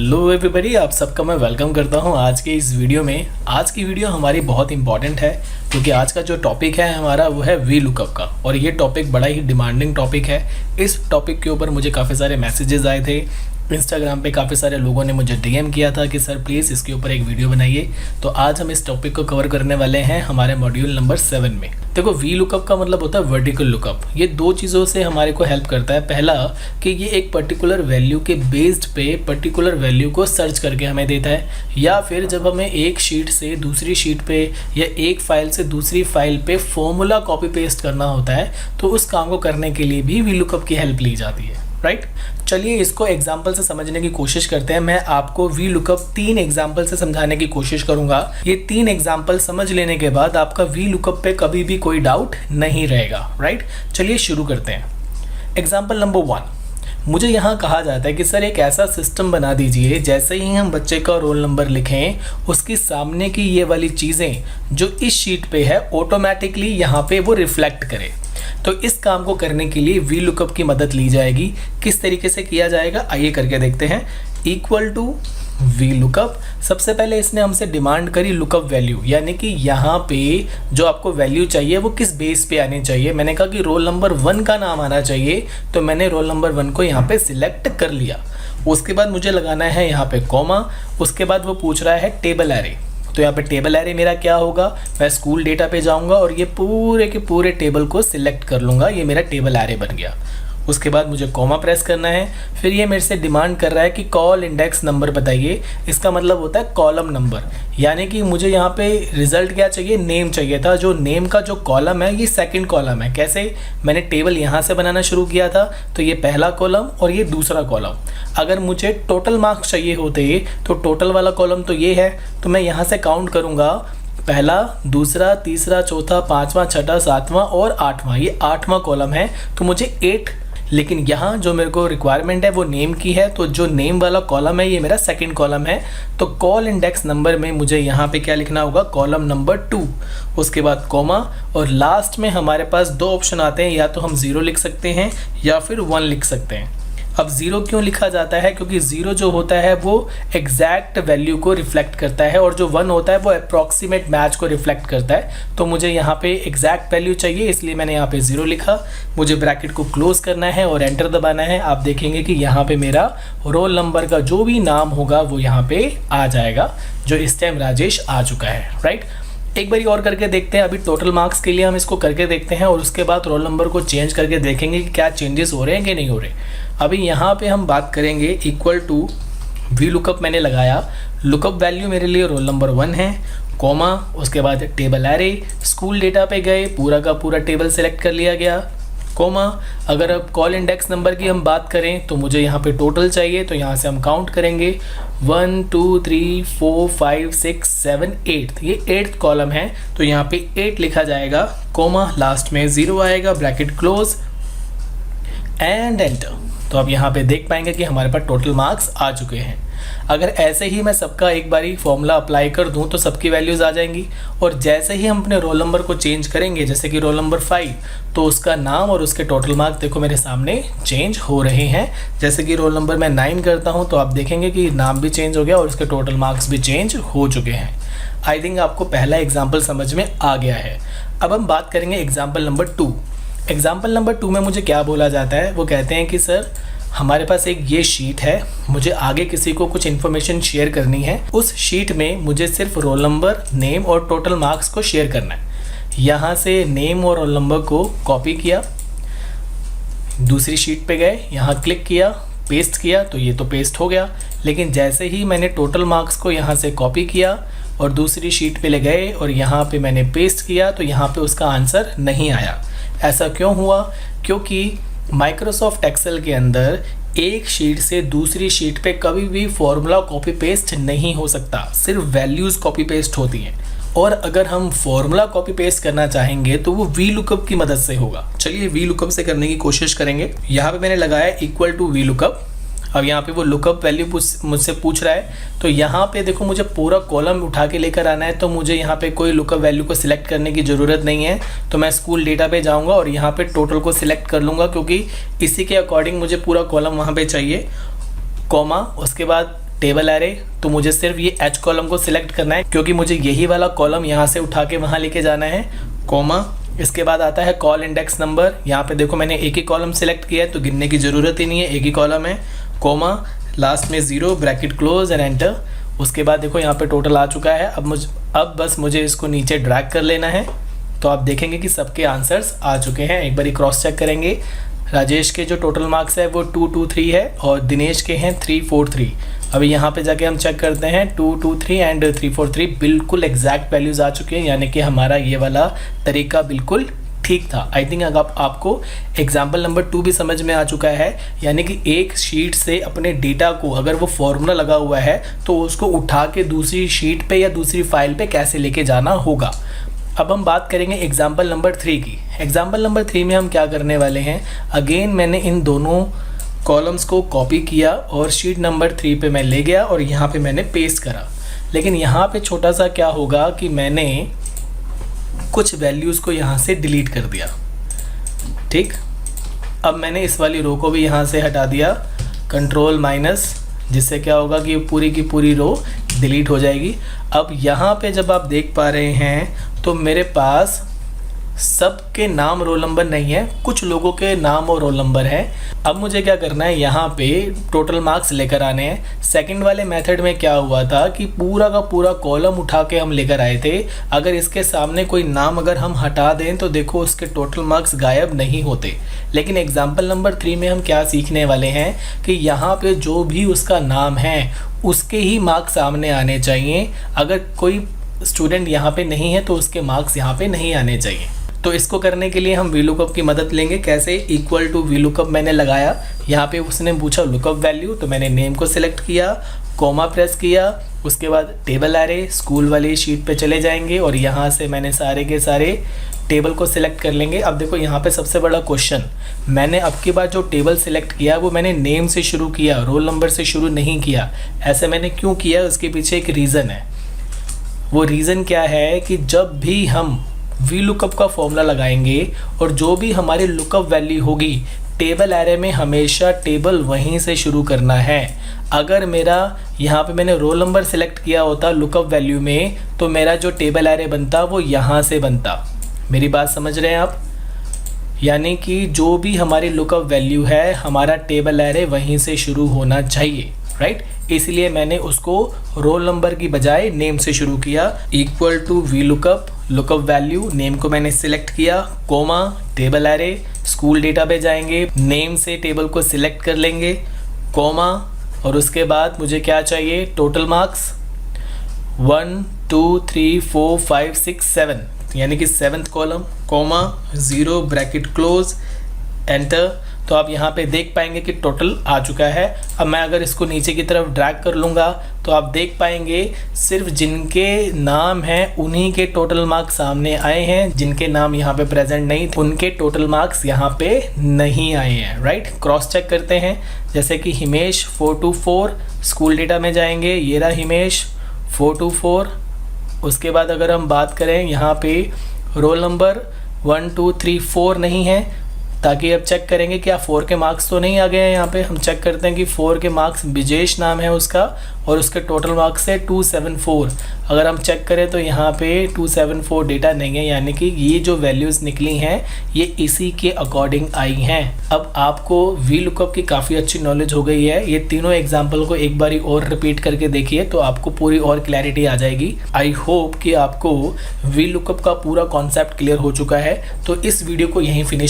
Hello everybody, आप सबका मैं वेलकम करता हूं आज के इस वीडियो में। आज की वीडियो हमारी बहुत इंपॉर्टेंट है क्योंकि आज का जो टॉपिक है हमारा वो है वी लुकअप का, और ये टॉपिक बड़ा ही डिमांडिंग टॉपिक है। इस टॉपिक के ऊपर मुझे काफ़ी सारे मैसेजेस आए थे इंस्टाग्राम पे, काफ़ी सारे लोगों ने मुझे डीएम किया था कि सर प्लीज़ इसके ऊपर एक वीडियो बनाइए। तो आज हम इस टॉपिक को कवर करने वाले हैं हमारे मॉड्यूल नंबर 7 में। देखो, वी लुकअप का मतलब होता है वर्टिकल लुकअप। ये दो चीज़ों से हमारे को हेल्प करता है। पहला कि ये एक पर्टिकुलर वैल्यू के बेस्ड पे पर्टिकुलर वैल्यू को सर्च करके हमें देता है, या फिर जब हमें एक शीट से दूसरी शीट पे या एक फाइल से दूसरी फाइल पे फॉर्मूला कॉपी पेस्ट करना होता है तो उस काम को करने के लिए भी वी लुकअप की हेल्प ली जाती है, राइट। चलिए इसको एग्जाम्पल से समझने की कोशिश करते हैं। मैं आपको वी लुकअप 3 एग्जाम्पल से समझाने की कोशिश करूंगा। ये 3 एग्जाम्पल समझ लेने के बाद आपका वी लुकअप पे कभी भी कोई डाउट नहीं रहेगा, राइट। चलिए शुरू करते हैं। एग्जाम्पल नंबर 1, मुझे यहाँ कहा जाता है कि सर एक ऐसा सिस्टम बना दीजिए जैसे ही हम बच्चे का रोल नंबर लिखें उसकी सामने की ये वाली चीज़ें जो इस शीट पे है ऑटोमेटिकली यहाँ पे वो रिफ्लेक्ट करे। तो इस काम को करने के लिए वी लुकअप की मदद ली जाएगी। किस तरीके से किया जाएगा आइए करके देखते हैं। इक्वल टू वी लुकअप, सबसे पहले इसने हमसे डिमांड करी लुकअप वैल्यू, यानी कि यहाँ पे जो आपको वैल्यू चाहिए वो किस बेस पे आनी चाहिए। मैंने कहा कि रोल नंबर 1 का नाम आना चाहिए, तो मैंने रोल नंबर 1 को यहाँ पे सिलेक्ट कर लिया। उसके बाद मुझे लगाना है यहाँ पे कॉमा। उसके बाद वो पूछ रहा है टेबल एरे, तो यहाँ पे टेबल एरे मेरा क्या होगा, मैं स्कूल डेटा पे जाऊँगा और ये पूरे के पूरे टेबल को सिलेक्ट कर लूँगा। ये मेरा टेबल एरे बन गया। उसके बाद मुझे कॉमा प्रेस करना है। फिर ये मेरे से डिमांड कर रहा है कि कॉल इंडेक्स नंबर बताइए। इसका मतलब होता है कॉलम नंबर, यानी कि मुझे यहाँ पे रिजल्ट क्या चाहिए, नेम चाहिए था। जो नेम का जो कॉलम है ये सेकंड कॉलम है। कैसे, मैंने टेबल यहाँ से बनाना शुरू किया था तो ये पहला कॉलम और ये दूसरा कॉलम। अगर मुझे टोटल मार्क्स चाहिए होते तो टोटल वाला कॉलम तो ये है, तो मैं यहाँ से काउंट करूँगा, पहला, दूसरा, तीसरा, चौथा, पाँचवा, छठा, सातवां और आठवां। ये 8वां कॉलम है तो मुझे 8। लेकिन यहाँ जो मेरे को रिक्वायरमेंट है वो नेम की है, तो जो नेम वाला कॉलम है ये मेरा सेकंड कॉलम है। तो कॉल इंडेक्स नंबर में मुझे यहाँ पे क्या लिखना होगा, कॉलम नंबर 2। उसके बाद कॉमा, और लास्ट में हमारे पास 2 ऑप्शन आते हैं, या तो हम 0 लिख सकते हैं या फिर 1 लिख सकते हैं। अब 0 क्यों लिखा जाता है, क्योंकि 0 जो होता है वो एग्जैक्ट वैल्यू को रिफ्लेक्ट करता है, और जो 1 होता है वो अप्रॉक्सीमेट मैच को रिफ्लेक्ट करता है। तो मुझे यहाँ पे एग्जैक्ट वैल्यू चाहिए, इसलिए मैंने यहाँ पे 0 लिखा। मुझे ब्रैकेट को क्लोज करना है और एंटर दबाना है। आप देखेंगे कि यहाँ पे मेरा रोल नंबर का जो भी नाम होगा वो यहाँ पे आ जाएगा, जो इस टाइम राजेश आ चुका है, राइट। एक बारी और करके देखते हैं। अभी टोटल मार्क्स के लिए हम इसको करके देखते हैं और उसके बाद रोल नंबर को चेंज करके देखेंगे कि क्या चेंजेस हो रहे हैं कि नहीं हो रहे। अभी यहाँ पे हम बात करेंगे इक्वल टू वी लुकअप मैंने लगाया। लुकअप वैल्यू मेरे लिए रोल नंबर 1 है, कॉमा, उसके बाद टेबल एरे, स्कूल डेटा पे गए, पूरा का पूरा टेबल सेलेक्ट कर लिया गया, कॉमा। अगर अब कॉल इंडेक्स नंबर की हम बात करें तो मुझे यहाँ पे टोटल चाहिए, तो यहाँ से हम काउंट करेंगे 1 2 3 4 5 6 7 8। ये 8th कॉलम है तो यहाँ पे 8 लिखा जाएगा, कॉमा, लास्ट में 0 आएगा, ब्रैकेट क्लोज एंड एंटर। तो अब यहाँ पे देख पाएंगे कि हमारे पास टोटल मार्क्स आ चुके हैं। अगर ऐसे ही मैं सबका एक बारी फॉर्मूला अप्लाई कर दूं तो सबकी वैल्यूज़ आ जाएंगी, और जैसे ही हम अपने रोल नंबर को चेंज करेंगे, जैसे कि रोल नंबर 5, तो उसका नाम और उसके टोटल मार्क्स देखो मेरे सामने चेंज हो रहे हैं। जैसे कि रोल नंबर मैं 9 करता हूं तो आप देखेंगे कि नाम भी चेंज हो गया और उसके टोटल मार्क्स भी चेंज हो चुके हैं। आई थिंक आपको पहला एग्जाम्पल समझ में आ गया है। अब हम बात करेंगे एग्जाम्पल नंबर 2। एग्जाम्पल नंबर 2 में मुझे क्या बोला जाता है, वो कहते हैं कि सर हमारे पास एक ये शीट है, मुझे आगे किसी को कुछ इन्फॉर्मेशन शेयर करनी है। उस शीट में मुझे सिर्फ रोल नंबर, नेम और टोटल मार्क्स को शेयर करना है। यहाँ से नेम और रोल नंबर को कॉपी किया, दूसरी शीट पे गए, यहाँ क्लिक किया, पेस्ट किया, तो ये तो पेस्ट हो गया। लेकिन जैसे ही मैंने टोटल मार्क्स को यहाँ से कॉपी किया और दूसरी शीट पे ले गए और यहाँ पे मैंने पेस्ट किया, तो यहाँ पे उसका आंसर नहीं आया। ऐसा क्यों हुआ, क्योंकि माइक्रोसॉफ्ट एक्सेल के अंदर एक शीट से दूसरी शीट पे कभी भी फॉर्मूला कॉपी पेस्ट नहीं हो सकता, सिर्फ वैल्यूज़ कॉपी पेस्ट होती हैं। और अगर हम फॉर्मूला कॉपी पेस्ट करना चाहेंगे तो वो वी लुकअप की मदद से होगा। चलिए वी लुकअप से करने की कोशिश करेंगे। यहाँ पे मैंने लगाया इक्वल टू वी लुकअप। अब यहाँ पे वो लुकअप वैल्यू मुझसे पूछ रहा है, तो यहाँ पे देखो मुझे पूरा कॉलम उठा के लेकर आना है, तो मुझे यहाँ पे कोई लुकअप वैल्यू को सिलेक्ट करने की ज़रूरत नहीं है। तो मैं स्कूल डेटा पे जाऊँगा और यहाँ पे टोटल को सिलेक्ट कर लूँगा, क्योंकि इसी के अकॉर्डिंग मुझे पूरा कॉलम वहाँ पे चाहिए। कॉमा, उसके बाद टेबल एरे, तो मुझे सिर्फ ये H कॉलम को सिलेक्ट करना है क्योंकि मुझे यही वाला कॉलम यहाँ से उठा के वहाँ लेके जाना है, कॉमा। इसके बाद आता है कॉल इंडेक्स नंबर। यहाँ पे देखो मैंने एक ही कॉलम सिलेक्ट किया है तो गिनने की ज़रूरत ही नहीं है, एक ही कॉलम है, कॉमा, लास्ट में 0, ब्रैकेट क्लोज एंड एंटर। उसके बाद देखो यहाँ पे टोटल आ चुका है। अब बस मुझे इसको नीचे ड्रैग कर लेना है, तो आप देखेंगे कि सबके आंसर्स आ चुके हैं। एक बारी क्रॉस चेक करेंगे। राजेश के जो टोटल मार्क्स है वो 223 है और दिनेश के हैं 343। अभी यहाँ पे जाके हम चेक करते हैं 223 एंड 343 बिल्कुल एग्जैक्ट वैल्यूज़ आ चुके हैं, यानी कि हमारा ये वाला तरीका बिल्कुल ठीक था। आई थिंक अगर आपको एग्जाम्पल नंबर 2 भी समझ में आ चुका है, यानी कि एक शीट से अपने डेटा को, अगर वो फॉर्मूला लगा हुआ है तो उसको उठा के दूसरी शीट पे या दूसरी फाइल पे कैसे लेके जाना होगा। अब हम बात करेंगे एग्जाम्पल नंबर 3 की। एग्जाम्पल नंबर 3 में हम क्या करने वाले हैं, अगेन मैंने इन दोनों कॉलम्स को कॉपी किया और शीट नंबर 3 पे मैं ले गया और यहाँ पे मैंने पेस्ट करा। लेकिन यहाँ पे छोटा सा क्या होगा कि मैंने कुछ वैल्यूज़ को यहाँ से डिलीट कर दिया। ठीक, अब मैंने इस वाली रो को भी यहाँ से हटा दिया, कंट्रोल माइनस, जिससे क्या होगा कि पूरी की पूरी रो डिलीट हो जाएगी। अब यहाँ पे जब आप देख पा रहे हैं तो मेरे पास सबके नाम रोल नंबर नहीं है, कुछ लोगों के नाम और रोल नंबर है। अब मुझे क्या करना है, यहाँ पे टोटल मार्क्स लेकर आने हैं। सेकंड वाले मेथड में क्या हुआ था कि पूरा का पूरा कॉलम उठा के हम लेकर आए थे। अगर इसके सामने कोई नाम अगर हम हटा दें तो देखो उसके टोटल मार्क्स गायब नहीं होते। लेकिन एग्जाम्पल नंबर 3 में हम क्या सीखने वाले हैं कि यहाँ पे जो भी उसका नाम है उसके ही मार्क्स सामने आने चाहिए। अगर कोई स्टूडेंट यहाँ पे नहीं है तो उसके मार्क्स यहाँ पे नहीं आने चाहिए। तो इसको करने के लिए हम वी लुकअप की मदद लेंगे। कैसे, इक्वल टू वी लुकअप मैंने लगाया, यहाँ पे उसने पूछा लुकअप वैल्यू, तो मैंने नेम को सिलेक्ट किया, कॉमा प्रेस किया, उसके बाद टेबल एरे स्कूल वाली शीट पे चले जाएंगे और यहाँ से मैंने सारे के सारे टेबल को सिलेक्ट कर लेंगे। अब देखो यहाँ पे सबसे बड़ा क्वेश्चन, मैंने अब की बार जो टेबल सिलेक्ट किया वो मैंने नेम से शुरू किया, रोल नंबर से शुरू नहीं किया। ऐसे मैंने क्यों किया, उसके पीछे एक रीज़न है। वो रीज़न क्या है कि जब भी हम वी लुकअप का फॉर्मूला लगाएंगे और जो भी हमारी लुकअप वैल्यू होगी, टेबल एरे में हमेशा टेबल वहीं से शुरू करना है। अगर मेरा यहाँ पे मैंने रोल नंबर सेलेक्ट किया होता लुकअप वैल्यू में तो मेरा जो टेबल एरे बनता वो यहाँ से बनता। मेरी बात समझ रहे हैं आप? यानी कि जो भी हमारी लुकअप वैल्यू है हमारा टेबल एरे वहीं से शुरू होना चाहिए, राइट। इसलिए मैंने उसको रोल नंबर की बजाय नेम से शुरू किया। Equal to VLOOKUP, lookup value, name को मैंने सिलेक्ट किया, comma, table array, school data पे जाएंगे, नेम से टेबल को सिलेक्ट कर लेंगे, कोमा, और उसके बाद मुझे क्या चाहिए, टोटल मार्क्स 1 2 3 4 5 6 7, यानी कि 7th column, comma, 0, bracket close, enter. तो आप यहाँ पे देख पाएंगे कि टोटल आ चुका है। अब मैं अगर इसको नीचे की तरफ ड्रैग कर लूँगा तो आप देख पाएंगे सिर्फ जिनके नाम हैं उन्हीं के टोटल मार्क्स सामने आए हैं, जिनके नाम यहाँ पे प्रेजेंट नहीं उनके टोटल मार्क्स यहाँ पे नहीं आए हैं, राइट। क्रॉस चेक करते हैं, जैसे कि हिमेश 424, स्कूल डेटा में जाएंगे, ये रहा हिमेश 424। उसके बाद अगर हम बात करें यहाँ पे रोल नंबर 1 2 3 4 नहीं है, ताकि अब चेक करेंगे क्या 4 के मार्क्स तो नहीं आ गए हैं। यहाँ पे हम चेक करते हैं कि 4 के मार्क्स, विजेश नाम है उसका, और उसके टोटल मार्क्स है 274। अगर हम चेक करें तो यहाँ पे 274 डेटा नहीं है, यानी कि ये जो वैल्यूज़ निकली हैं ये इसी के अकॉर्डिंग आई हैं। अब आपको वी लुकअप की काफ़ी अच्छी नॉलेज हो गई है। ये तीनों एग्जाम्पल को एक बारी और रिपीट करके देखिए तो आपको पूरी और क्लैरिटी आ जाएगी। आई होप कि आपको वी लुकअप का पूरा कॉन्सेप्ट क्लियर हो चुका है। तो इस वीडियो को यहीं फिनिश